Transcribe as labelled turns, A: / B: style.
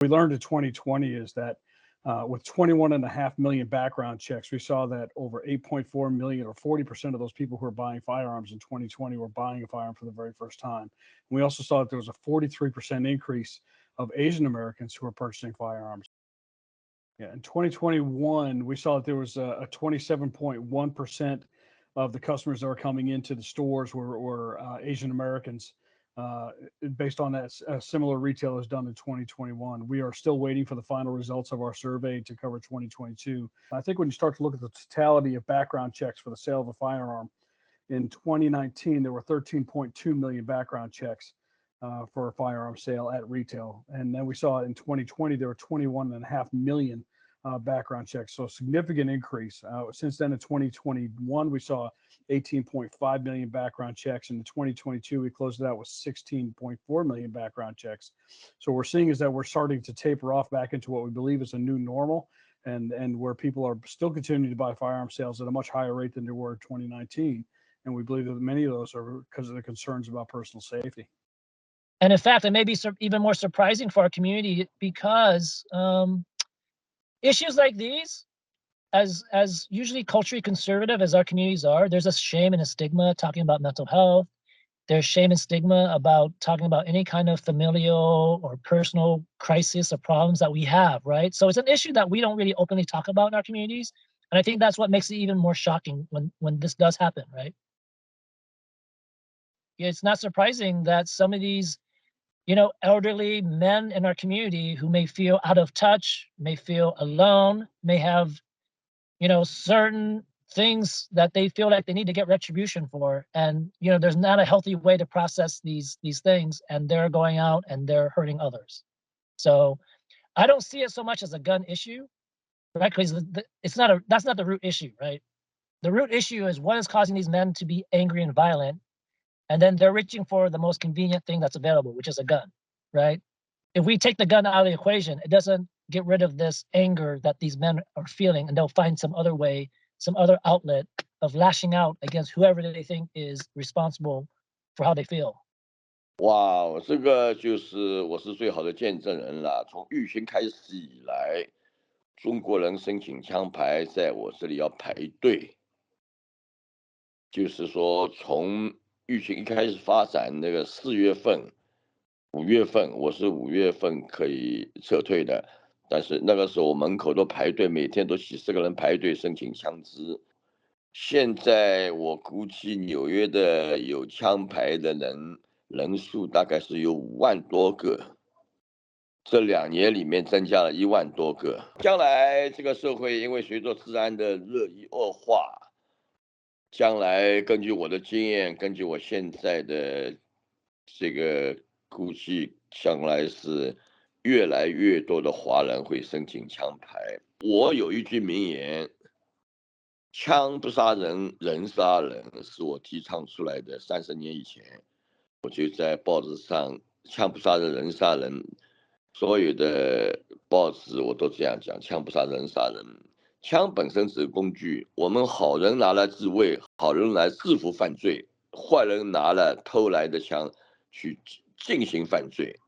A: We learned in 2020 is that with 21.5 million background checks, we saw that over 8.4 million, or 40% of those people who are buying firearms in 2020 were buying a firearm for the very first time. And we also saw that there was a 43% increase of Asian Americans who are purchasing firearms. Yeah, in 2021, we saw that there was a 27.1% of the customers that were coming into the stores were Asian Americans. Based on that, similar retailers done in 2021. We are still waiting for the final results of our survey to cover 2022. I think when you start to look at the totality of background checks for the sale of a firearm, in 2019, there were 13.2 million background checks for a firearm sale at retail. And then we saw in 2020, there were 21.5 million background checks. So a significant increase. Since then in 2021, we saw 18.5 million background checks. In 2022, we closed it out with 16.4 million background checks. So what we're seeing is that we're starting to taper off back into what we believe is a new normal, and where people are still continuing to buy firearm sales at a much higher rate than they were in 2019. And we believe that many of those are because of the concerns about personal safety.
B: And in fact, it may be even more surprising for our community because issues like these, as usually culturally conservative as our communities are, there's a shame and a stigma talking about mental health. There's shame and stigma about talking about any kind of familial or personal crisis or problems that we have, right? So it's an issue that we don't really openly talk about in our communities. And I think that's what makes it even more shocking when this does happen, right? It's not surprising that some of these, elderly men in our community who may feel out of touch, may feel alone, may have, certain things that they feel like they need to get retribution for. And, there's not a healthy way to process these things, and they're going out and they're hurting others. So I don't see it so much as a gun issue, right? Because that's not the root issue, right? The root issue is what is causing these men to be angry and violent. And then they're reaching for the most convenient thing that's available, which is a gun, right? If we take the gun out of the equation, it doesn't get rid of this anger that these men are feeling, and they'll find some other way, some other outlet of lashing out against whoever they think is responsible for how they feel.
C: 哇，这个就是我是最好的见证人了。从预选开始以来，中国人申请枪牌在我这里要排队，就是说从疫情一开始发展，那个4月份、5月份，我是5月份可以撤退的，但是那个时候我门口都排队，每天都几十个人排队申请枪支。现在我估计纽约的有枪牌的人数大概是有5万多个，这2年里面增加了1万多个。将来这个社会因为随着治安的日益恶化，将来根据我的经验，根据我现在的这个估计，将来是越来越多的华人会申请枪牌。我有一句名言：枪不杀人，人杀人，是我提倡出来的。30年以前，我就在报纸上，枪不杀人，人杀人，所有的报纸我都这样讲：枪不杀人，人杀人。枪本身只是工具，我们好人拿来自卫，好人来制服犯罪，坏人拿了偷来的枪去进行犯罪。